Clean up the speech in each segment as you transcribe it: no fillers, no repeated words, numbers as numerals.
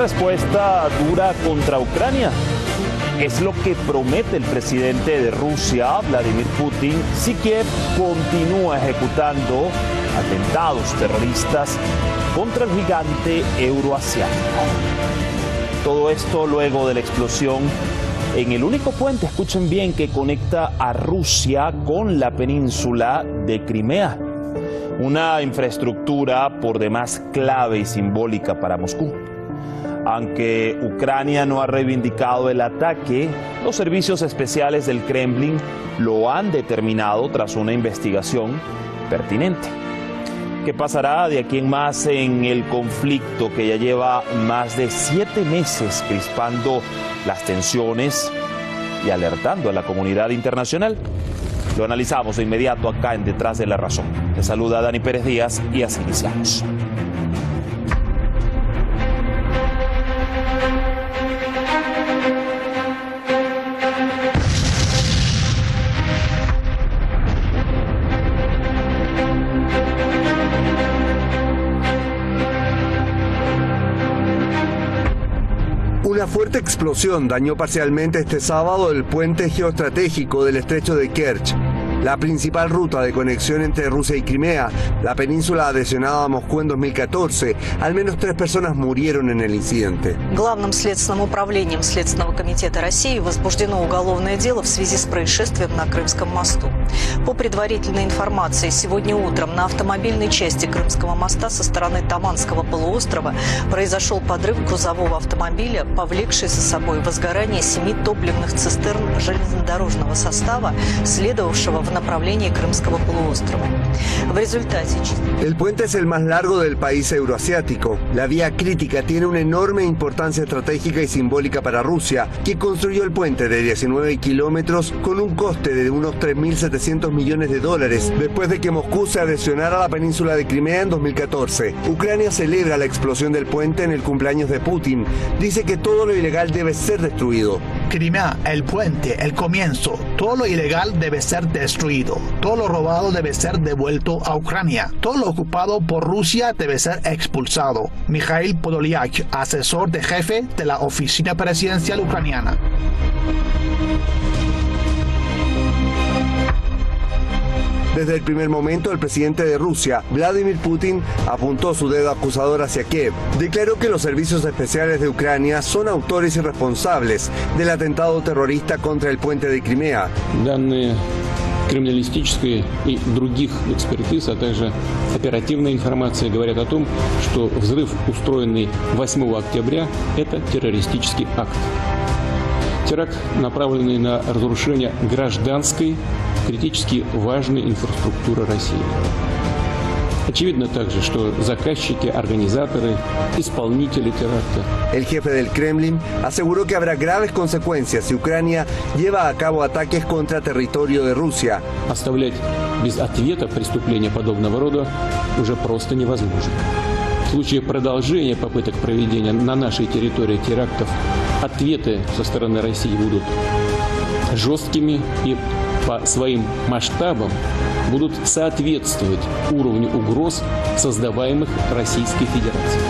respuesta dura contra Ucrania. Es lo que promete el presidente de Rusia, Vladimir Putin, si Kiev continúa ejecutando atentados terroristas contra el gigante euroasiático. Todo esto luego de la explosión en el único puente, escuchen bien, que conecta a Rusia con la península de Crimea. Una infraestructura por demás clave y simbólica para Moscú. Aunque Ucrania no ha reivindicado el ataque, los servicios especiales del Kremlin lo han determinado tras una investigación pertinente. ¿Qué pasará de aquí en más en el conflicto que ya lleva más de 7 meses crispando las tensiones y alertando a la comunidad internacional? Lo analizamos de inmediato acá en Detrás de la Razón. Les saluda Dani Pérez Díaz y así iniciamos. Una fuerte explosión dañó parcialmente este sábado el puente geoestratégico del estrecho de Kerch, la principal ruta de conexión entre Rusia y Crimea, la península adhesionada a Moscú en 2014. Al menos 3 personas murieron en el incidente. Главным следственным управлением Следственного комитета России возбуждено уголовное дело в связи с происшествием на Крымском мосту. По предварительной информации, сегодня утром на автомобильной части Крымского моста со стороны Таманского полуострова произошел подрыв грузового автомобиля, повлекший за собой возгорание 7 топливных цистерн железнодорожного состава, следовавшего в направлении Крымского полуострова. В результате... El puente es el más largo del país euroasiático. La vía crítica tiene una enorme importancia estratégica y simbólica para Rusia, que construyó el puente de 19 kilómetros con un coste de unos 3.700 millones de dólares, después de que Moscú se adhesionara a la península de Crimea en 2014. Ucrania celebra la explosión del puente en el cumpleaños de Putin. Dice que todo lo ilegal debe ser destruido. Crimea, el puente, el comienzo. Todo lo ilegal debe ser destruido. Todo lo robado debe ser devuelto a Ucrania. Todo lo ocupado por Rusia debe ser expulsado. Mikhail Podolyak, asesor de jefe de la Oficina Presidencial Ucraniana. Desde el primer momento, el presidente de Rusia, Vladimir Putin, apuntó su dedo acusador hacia Kiev. Declaró que los servicios especiales de Ucrania son autores y responsables del atentado terrorista contra el puente de Crimea. Криминалистической и других экспертиз, а также оперативная информация говорят о том, что взрыв, устроенный 8 октября, это террористический акт. Теракт, направленный на разрушение гражданской, критически важной инфраструктуры России. Очевидно также, что заказчики, организаторы, исполнители теракта. El jefe del Kremlin aseguró que habrá graves consecuencias si Ucrania lleva a cabo ataques contra territorio de Rusia. Оставлять без ответа преступления подобного рода уже просто невозможно. В случае продолжения попыток проведения на нашей территории терактов, ответы со стороны России будут жесткими и по своим масштабам будут соответствовать уровню угроз, создаваемых Российской Федерацией.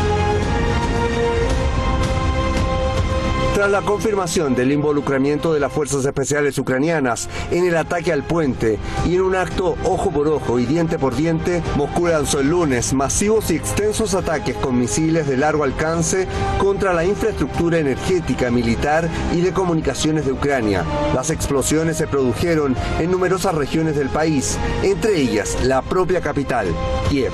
Tras la confirmación del involucramiento de las fuerzas especiales ucranianas en el ataque al puente y en un acto ojo por ojo y diente por diente, Moscú lanzó el lunes masivos y extensos ataques con misiles de largo alcance contra la infraestructura energética, militar y de comunicaciones de Ucrania. Las explosiones se produjeron en numerosas regiones del país, entre ellas la propia capital, Kiev.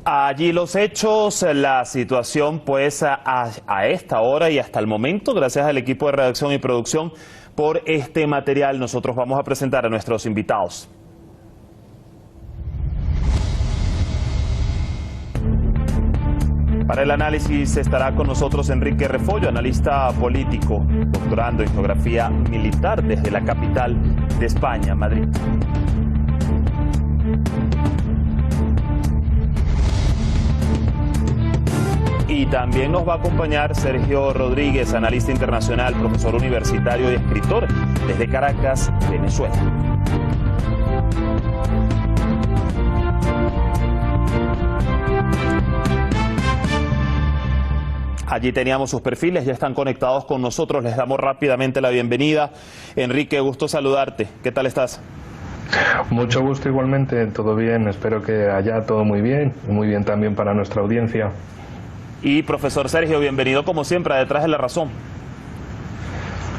Allí los hechos, la situación pues a esta hora y hasta el momento, gracias al equipo de redacción y producción por este material, nosotros vamos a presentar a nuestros invitados. Para el análisis estará con nosotros Enrique Refollo, analista político, doctorando en geografía militar desde la capital de España, Madrid. Y también nos va a acompañar Sergio Rodríguez, analista internacional, profesor universitario y escritor desde Caracas, Venezuela. Allí teníamos sus perfiles, ya están conectados con nosotros. Les damos rápidamente la bienvenida. Enrique, gusto saludarte. ¿Qué tal estás? Mucho gusto igualmente, todo bien. Espero que allá todo muy bien y muy bien también para nuestra audiencia. Y profesor Sergio, bienvenido como siempre a Detrás de la Razón.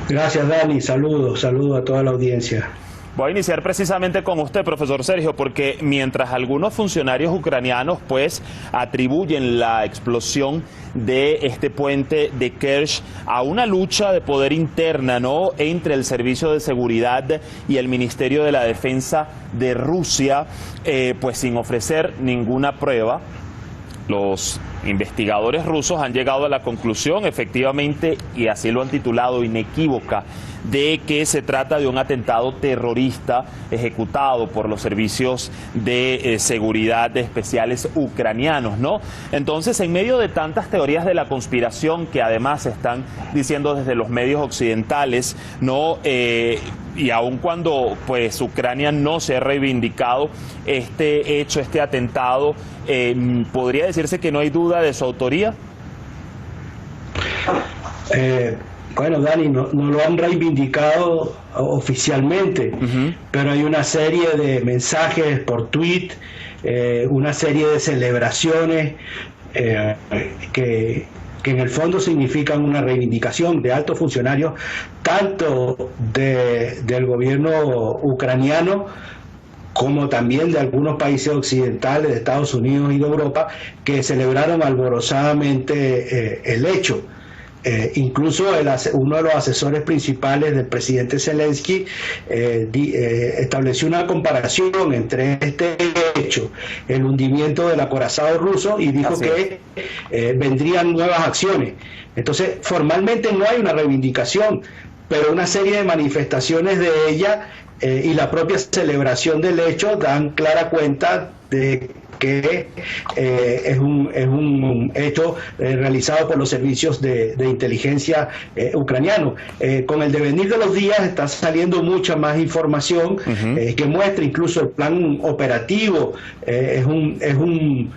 Gracias, Dani. Saludos a toda la audiencia. Voy a iniciar precisamente con usted, profesor Sergio, porque mientras algunos funcionarios ucranianos pues atribuyen la explosión de este puente de Kerch a una lucha de poder interna, ¿no?, entre el Servicio de Seguridad y el Ministerio de la Defensa de Rusia, pues sin ofrecer ninguna prueba, los investigadores rusos han llegado a la conclusión, efectivamente, y así lo han titulado, inequívoca, de que se trata de un atentado terrorista ejecutado por los servicios de seguridad especiales ucranianos, ¿no? Entonces, en medio de tantas teorías de la conspiración que además están diciendo desde los medios occidentales, ¿no?, y aun cuando pues Ucrania no se ha reivindicado este hecho, este atentado, ¿podría decirse que no hay duda de su autoría? Bueno, Dani, no lo han reivindicado oficialmente, pero hay una serie de mensajes por tweet, una serie de celebraciones que en el fondo significan una reivindicación de altos funcionarios, tanto del gobierno ucraniano como también de algunos países occidentales, de Estados Unidos y de Europa, que celebraron alborozadamente el hecho. Incluso uno de los asesores principales del presidente Zelensky estableció una comparación entre este hecho, el hundimiento del acorazado ruso, y dijo que vendrían nuevas acciones. Entonces, formalmente no hay una reivindicación, pero una serie de manifestaciones de ella y la propia celebración del hecho dan clara cuenta de que es un hecho realizado por los servicios de inteligencia ucranianos. Con el devenir de los días está saliendo mucha más información que muestra incluso el plan operativo. Es una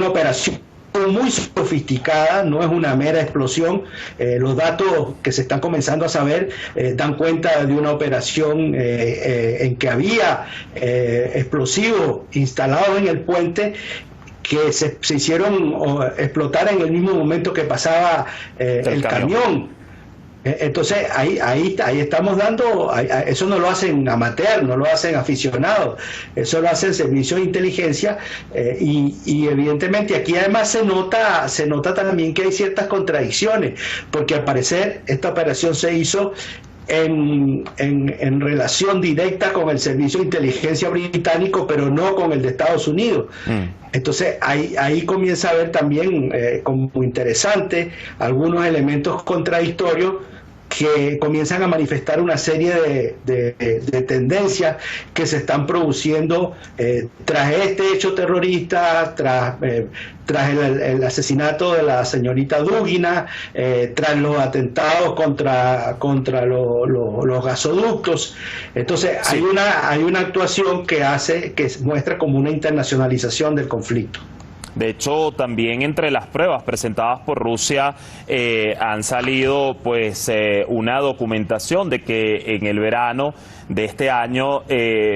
operación muy sofisticada, no es una mera explosión. Los datos que se están comenzando a saber dan cuenta de una operación en que había explosivos instalados en el puente que se hicieron explotar en el mismo momento que pasaba el camión. Entonces ahí estamos dando, eso no lo hacen amateur, no lo hacen aficionados, eso lo hacen servicios de inteligencia, y evidentemente aquí además se nota también que hay ciertas contradicciones, porque al parecer esta operación se hizo en relación directa con el servicio de inteligencia británico, pero no con el de Estados Unidos. Entonces ahí comienza a haber también como interesante algunos elementos contradictorios que comienzan a manifestar una serie de tendencias que se están produciendo tras este hecho terrorista, tras el asesinato de la señorita Dugina, tras los atentados contra los gasoductos. Entonces hay una actuación que muestra como una internacionalización del conflicto. De hecho, también entre las pruebas presentadas por Rusia han salido pues una documentación de que en el verano de este año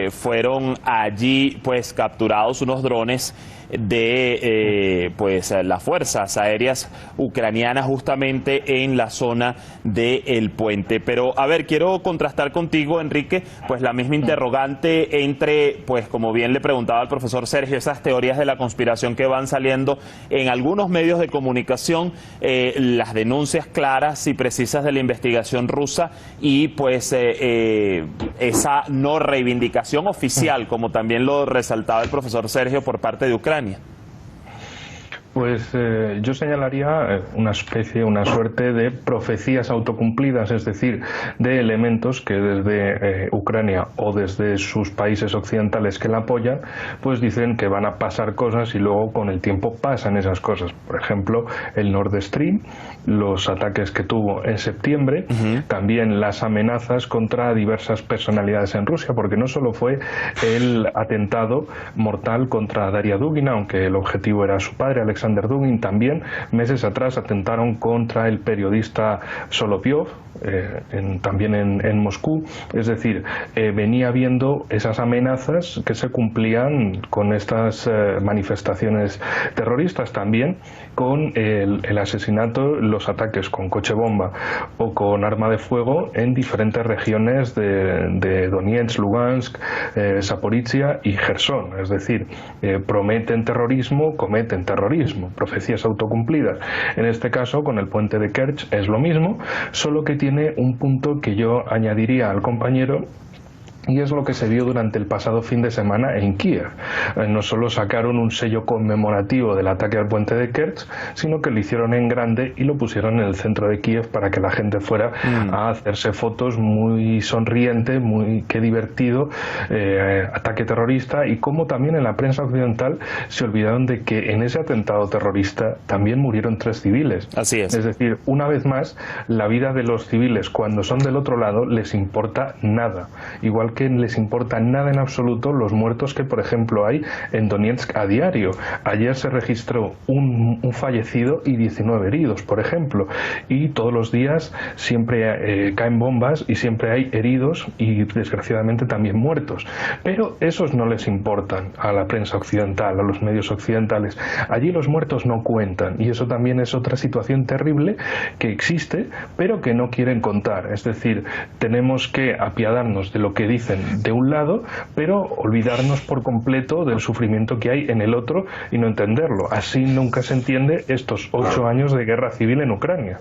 fueron allí pues capturados unos drones de pues las fuerzas aéreas ucranianas justamente en la zona del puente. Pero a ver, quiero contrastar contigo, Enrique, pues la misma interrogante entre, pues como bien le preguntaba al profesor Sergio, esas teorías de la conspiración que van saliendo en algunos medios de comunicación, las denuncias claras y precisas de la investigación rusa y pues esa no reivindicación oficial, como también lo resaltaba el profesor Sergio, por parte de Ucrania. Pues yo señalaría una suerte de profecías autocumplidas, es decir, de elementos que desde Ucrania o desde sus países occidentales que la apoyan, pues dicen que van a pasar cosas y luego con el tiempo pasan esas cosas. Por ejemplo, el Nord Stream, los ataques que tuvo en septiembre, también las amenazas contra diversas personalidades en Rusia, porque no solo fue el atentado mortal contra Daria Dugina, aunque el objetivo era su padre, Alexander Alexander Dugin también. Meses atrás atentaron contra el periodista Solovyov, también en Moscú. Es decir, venía viendo esas amenazas que se cumplían con estas manifestaciones terroristas, también con el asesinato, los ataques con coche bomba o con arma de fuego en diferentes regiones de Donetsk, Lugansk, Zaporizhia y Gerson. Es decir, prometen terrorismo, cometen terrorismo, profecías autocumplidas. En este caso, con el puente de Kerch es lo mismo, solo que tiene un punto que yo añadiría al compañero, y es lo que se vio durante el pasado fin de semana en Kiev. No solo sacaron un sello conmemorativo del ataque al puente de Kerch, sino que lo hicieron en grande y lo pusieron en el centro de Kiev para que la gente fuera a hacerse fotos, muy sonriente, muy qué divertido, ataque terrorista. Y como también en la prensa occidental se olvidaron de que en ese atentado terrorista también murieron 3 civiles. Así es. Es decir, una vez más, la vida de los civiles cuando son del otro lado les importa nada. Igual que les importa nada en absoluto los muertos que, por ejemplo, hay en Donetsk a diario. Ayer se registró un fallecido y 19 heridos, por ejemplo, y todos los días siempre caen bombas y siempre hay heridos y desgraciadamente también muertos. Pero esos no les importan a la prensa occidental, a los medios occidentales. Allí los muertos no cuentan, y eso también es otra situación terrible que existe, pero que no quieren contar. Es decir, tenemos que apiadarnos de lo que dicen de un lado, pero olvidarnos por completo del sufrimiento que hay en el otro y no entenderlo. Así nunca se entiende estos 8 años de guerra civil en Ucrania.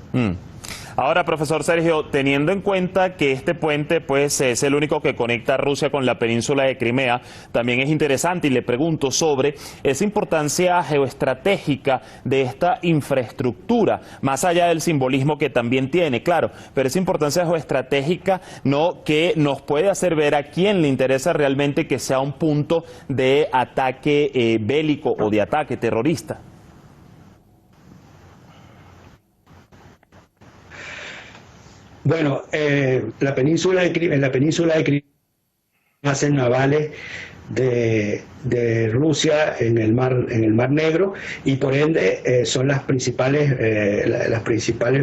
Ahora, profesor Sergio, teniendo en cuenta que este puente pues es el único que conecta a Rusia con la península de Crimea, también es interesante, y le pregunto sobre esa importancia geoestratégica de esta infraestructura, más allá del simbolismo que también tiene, claro, pero esa importancia geoestratégica, ¿no?, que nos puede hacer ver a quién le interesa realmente que sea un punto de ataque bélico o de ataque terrorista. Bueno, la península de Crimea, bases navales de Rusia en el mar Negro, y por ende son las principales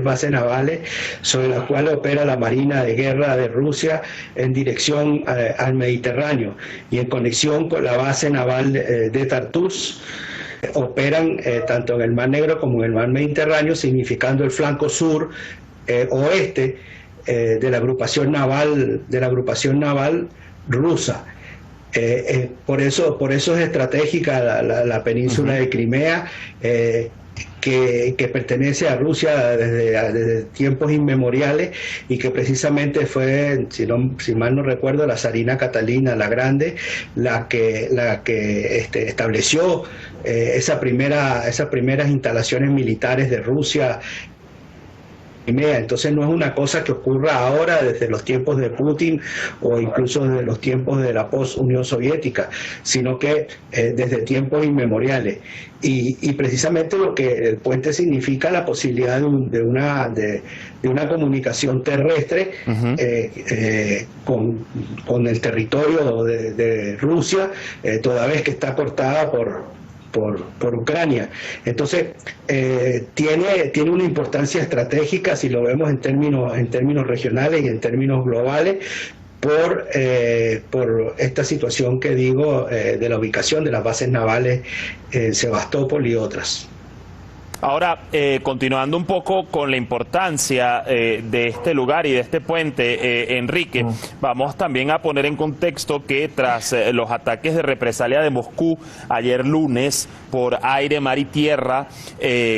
bases navales sobre las cuales opera la Marina de Guerra de Rusia en dirección al Mediterráneo, y en conexión con la base naval de Tartus. Operan tanto en el Mar Negro como en el Mar Mediterráneo, significando el flanco sur oeste de la agrupación naval rusa. Por eso es estratégica la península de Crimea, que pertenece a Rusia desde tiempos inmemoriales, y que precisamente fue, si mal no recuerdo, la zarina Catalina la Grande la que estableció esas primeras instalaciones militares de Rusia. Entonces no es una cosa que ocurra ahora desde los tiempos de Putin o incluso desde los tiempos de la post-Unión Soviética, sino que desde tiempos inmemoriales. Y precisamente lo que el puente significa, la posibilidad de una comunicación terrestre con el territorio de Rusia, toda vez que está cortada por Ucrania. Entonces tiene una importancia estratégica, si lo vemos en términos regionales y en términos globales, por esta situación que digo de la ubicación de las bases navales en Sebastopol y otras. Ahora, continuando un poco con la importancia de este lugar y de este puente, Enrique, vamos también a poner en contexto que tras los ataques de represalia de Moscú ayer lunes por aire, mar y tierra,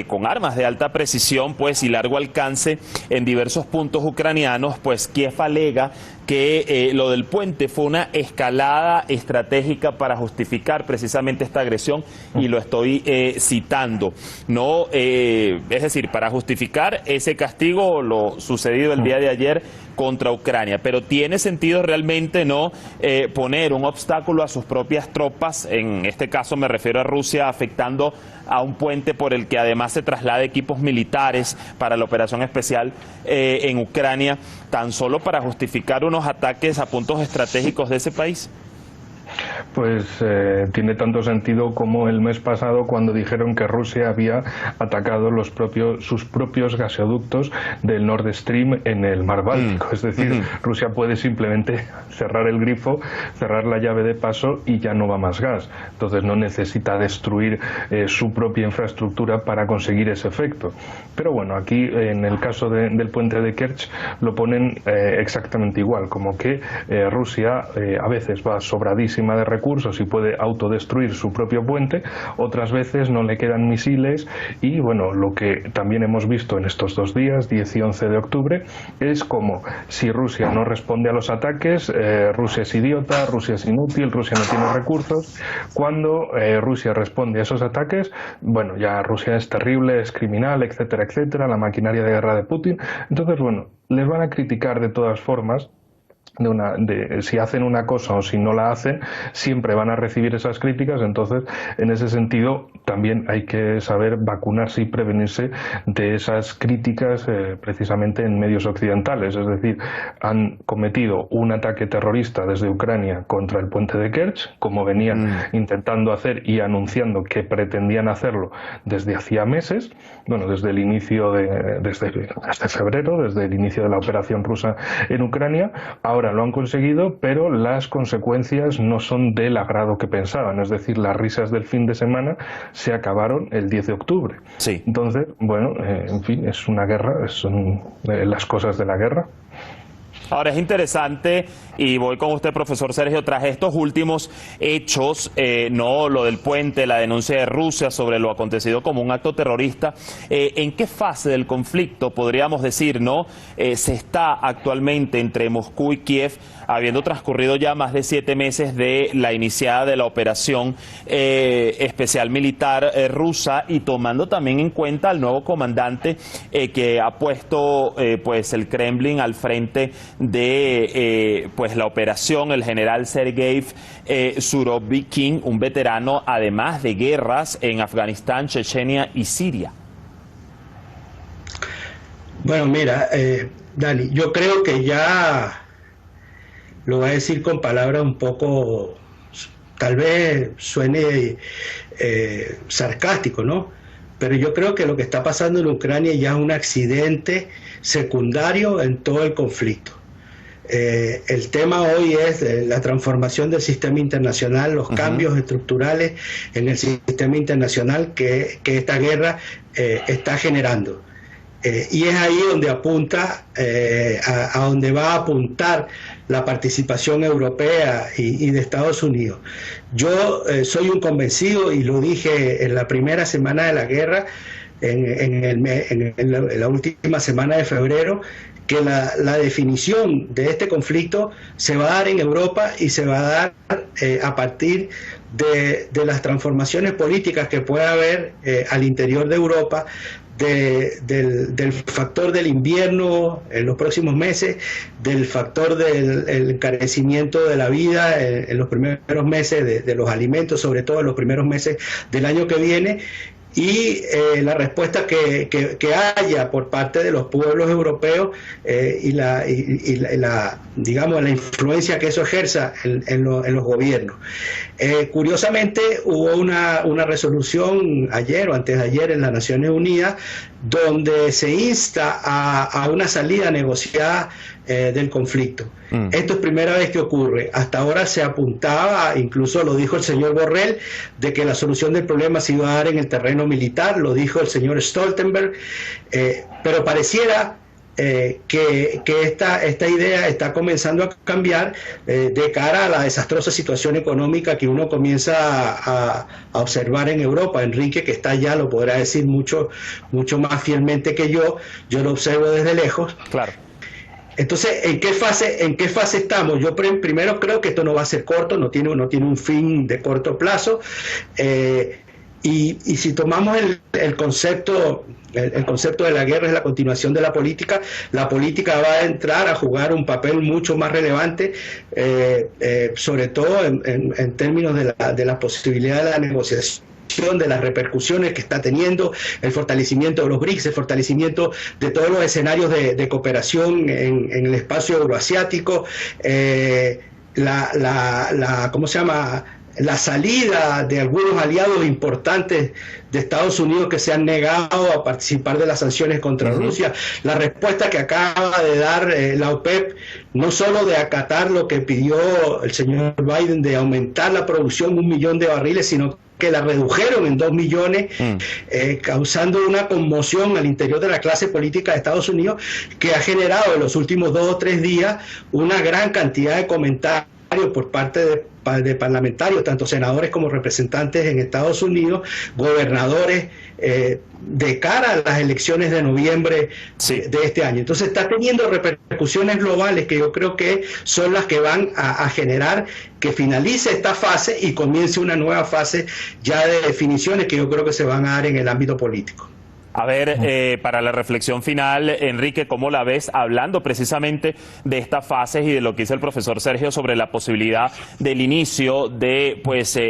con armas de alta precisión pues y largo alcance en diversos puntos ucranianos, pues Kiev alega que lo del puente fue una escalada estratégica para justificar precisamente esta agresión, y lo estoy citando, ¿no? Es decir, para justificar ese castigo, lo sucedido el día de ayer contra Ucrania. Pero tiene sentido realmente no poner un obstáculo a sus propias tropas, en este caso me refiero a Rusia, afectando a un puente por el que además se traslada equipos militares para la operación especial en Ucrania, tan solo para justificar unos ataques a puntos estratégicos de ese país. Pues tiene tanto sentido como el mes pasado cuando dijeron que Rusia había atacado sus propios gasoductos del Nord Stream en el mar Báltico. Es decir, Rusia puede simplemente cerrar el grifo, cerrar la llave de paso y ya no va más gas. Entonces no necesita destruir su propia infraestructura para conseguir ese efecto. Pero bueno, aquí en el caso del puente de Kerch lo ponen exactamente igual, como que Rusia a veces va sobradísima de recursos y puede autodestruir su propio puente, otras veces no le quedan misiles y bueno, lo que también hemos visto en estos 2 días, 10 y 11 de octubre, es como si Rusia no responde a los ataques, Rusia es idiota, Rusia es inútil, Rusia no tiene recursos. Cuando Rusia responde a esos ataques, bueno, ya Rusia es terrible, es criminal, etcétera, etcétera, la maquinaria de guerra de Putin. Entonces, bueno, les van a criticar de todas formas. Si hacen una cosa o si no la hacen, siempre van a recibir esas críticas. Entonces, en ese sentido, también hay que saber vacunarse y prevenirse de esas críticas precisamente en medios occidentales. Es decir, han cometido un ataque terrorista desde Ucrania contra el puente de Kerch, como venían intentando hacer y anunciando que pretendían hacerlo desde hacía meses, bueno, desde el inicio desde febrero, desde el inicio de la operación rusa en Ucrania. Ahora lo han conseguido, pero las consecuencias no son del agrado que pensaban. Es decir, las risas del fin de semana se acabaron el 10 de octubre. Sí. Entonces, bueno, en fin, es una guerra, son las cosas de la guerra. Ahora es interesante, y voy con usted, profesor Sergio, tras estos últimos hechos, no lo del puente, la denuncia de Rusia sobre lo acontecido como un acto terrorista, ¿en qué fase del conflicto, podríamos decir, no se está actualmente entre Moscú y Kiev, habiendo transcurrido ya más de 7 meses de la iniciada de la operación especial militar rusa, y tomando también en cuenta al nuevo comandante que ha puesto pues el Kremlin al frente de pues la operación, el general Sergei Surovikin, un veterano además de guerras en Afganistán, Chechenia y Siria? Bueno, mira, Dani, yo creo que ya lo voy a decir con palabras un poco, tal vez suene sarcástico, ¿no? Pero yo creo que lo que está pasando en Ucrania ya es un accidente secundario en todo el conflicto. El tema hoy es la transformación del sistema internacional, los cambios estructurales en el sistema internacional que esta guerra está generando. Y es ahí donde apunta, a donde va a apuntar la participación europea y de Estados Unidos. Yo soy un convencido, y lo dije en la primera semana de la guerra, en la última semana de febrero, que la definición de este conflicto se va a dar en Europa y se va a dar a partir de las transformaciones políticas que pueda haber al interior de Europa, del factor del invierno en los próximos meses, del factor del encarecimiento de la vida en los primeros meses de los alimentos, sobre todo en los primeros meses del año que viene, y la respuesta que haya por parte de los pueblos europeos y la digamos la influencia que eso ejerza en los gobiernos. Curiosamente hubo una resolución ayer o antes de ayer en las Naciones Unidas donde se insta a una salida negociada del conflicto. Esto es primera vez que ocurre. Hasta ahora se apuntaba, incluso lo dijo el señor Borrell, de que la solución del problema se iba a dar en el terreno militar, lo dijo el señor Stoltenberg, pero pareciera que esta idea está comenzando a cambiar de cara a la desastrosa situación económica que uno comienza a observar en Europa. Enrique, que está allá, lo podrá decir mucho más fielmente que yo lo observo desde lejos. Claro. Entonces, ¿en qué fase estamos? Yo primero creo que esto no va a ser corto, no tiene un fin de corto plazo, y si tomamos el concepto de la guerra es la continuación de la política va a entrar a jugar un papel mucho más relevante, sobre todo en términos de la posibilidad de la negociación, de las repercusiones que está teniendo, el fortalecimiento de los BRICS, el fortalecimiento de todos los escenarios de cooperación en el espacio euroasiático, ¿cómo se llama? la salida de algunos aliados importantes de Estados Unidos que se han negado a participar de las sanciones contra Rusia, la respuesta que acaba de dar la OPEP, no solo de acatar lo que pidió el señor Biden de aumentar la producción 1 millón de barriles, sino que la redujeron en 2 millones, causando una conmoción al interior de la clase política de Estados Unidos, que ha generado en los últimos 2 o 3 días una gran cantidad de comentarios por parte de parlamentarios, tanto senadores como representantes en Estados Unidos, gobernadores, de cara a las elecciones de noviembre de este año. Entonces está teniendo repercusiones globales que yo creo que son las que van a generar que finalice esta fase y comience una nueva fase ya de definiciones que yo creo que se van a dar en el ámbito político. A ver, para la reflexión final, Enrique, ¿cómo la ves? Hablando precisamente de estas fases y de lo que dice el profesor Sergio sobre la posibilidad del inicio de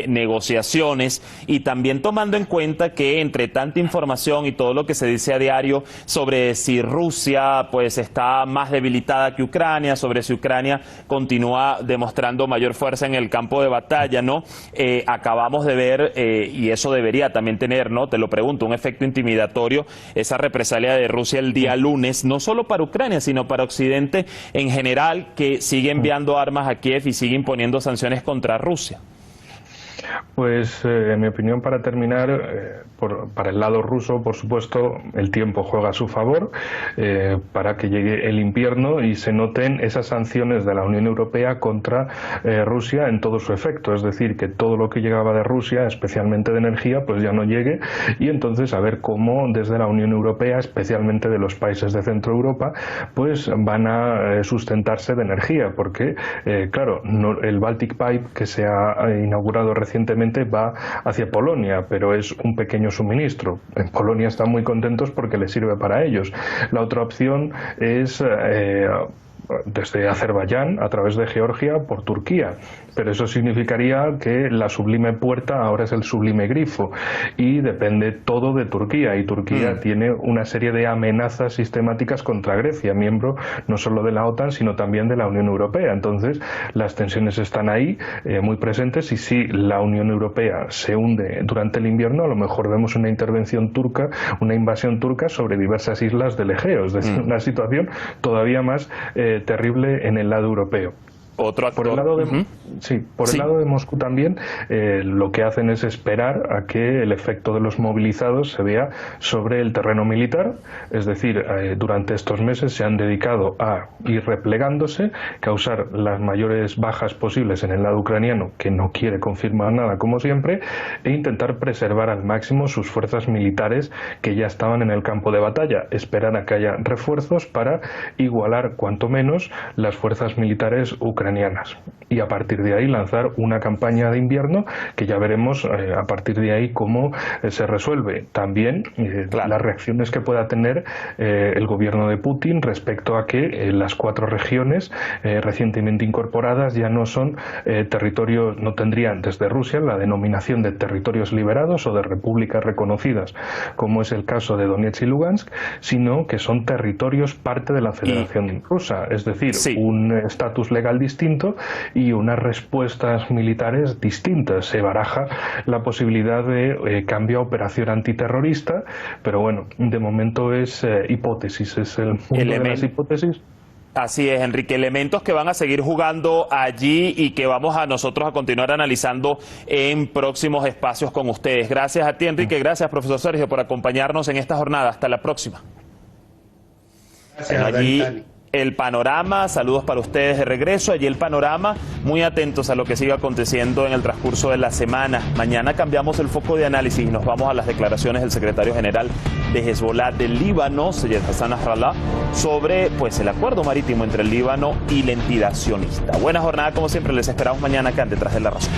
negociaciones, y también tomando en cuenta que entre tanta información y todo lo que se dice a diario sobre si Rusia está más debilitada que Ucrania, sobre si Ucrania continúa demostrando mayor fuerza en el campo de batalla, ¿no? Acabamos de ver, y eso debería también tener, ¿no? Te lo pregunto, un efecto intimidatorio, esa represalia de Rusia el día lunes, no solo para Ucrania, sino para Occidente en general, que sigue enviando armas a Kiev y sigue imponiendo sanciones contra Rusia. Pues en mi opinión, para terminar, para el lado ruso, por supuesto, el tiempo juega a su favor para que llegue el invierno y se noten esas sanciones de la Unión Europea contra Rusia en todo su efecto, es decir, que todo lo que llegaba de Rusia, especialmente de energía, pues ya no llegue, y entonces a ver cómo desde la Unión Europea, especialmente de los países de Centro Europa, pues van a sustentarse de energía, porque claro, el Baltic Pipe que se ha inaugurado recientemente va hacia Polonia, pero es un pequeño suministro. En Polonia están muy contentos porque les sirve para ellos. La otra opción es desde Azerbaiyán a través de Georgia por Turquía, pero eso significaría que la sublime puerta ahora es el sublime grifo y depende todo de Turquía, y Turquía tiene una serie de amenazas sistemáticas contra Grecia, miembro no solo de la OTAN sino también de la Unión Europea. Entonces las tensiones están ahí muy presentes, y si la Unión Europea se hunde durante el invierno, a lo mejor vemos una intervención turca, una invasión turca sobre diversas islas del Egeo, es decir, una situación todavía más terrible en el lado europeo. Por el lado de, el lado de Moscú también, lo que hacen es esperar a que el efecto de los movilizados se vea sobre el terreno militar, es decir, durante estos meses se han dedicado a ir replegándose, causar las mayores bajas posibles en el lado ucraniano, que no quiere confirmar nada como siempre, e intentar preservar al máximo sus fuerzas militares que ya estaban en el campo de batalla, esperar a que haya refuerzos para igualar cuanto menos las fuerzas militares ucranianas, y a partir de ahí lanzar una campaña de invierno que ya veremos a partir de ahí cómo se resuelve. También las reacciones que pueda tener el gobierno de Putin respecto a que las 4 regiones recientemente incorporadas ya no son territorios, no tendrían desde Rusia la denominación de territorios liberados o de repúblicas reconocidas, como es el caso de Donetsk y Lugansk, sino que son territorios parte de la Federación Rusa, es decir, un estatus legal distinto y unas respuestas militares distintas. Se baraja la posibilidad de cambio a operación antiterrorista, pero bueno, de momento es hipótesis, es el mundo de las hipótesis. Así es, Enrique, elementos que van a seguir jugando allí y que vamos a nosotros a continuar analizando en próximos espacios con ustedes. Gracias a ti, Enrique, gracias, profesor Sergio, por acompañarnos en esta jornada. Hasta la próxima. Gracias, allí el panorama, saludos para ustedes de regreso. Allí el panorama, muy atentos a lo que siga aconteciendo en el transcurso de la semana. Mañana cambiamos el foco de análisis y nos vamos a las declaraciones del secretario general de Hezbollah del Líbano, Seyed Hassan Nasrallah, sobre el acuerdo marítimo entre el Líbano y la entidad sionista. Buena jornada, como siempre, les esperamos mañana acá en Detrás de la Razón.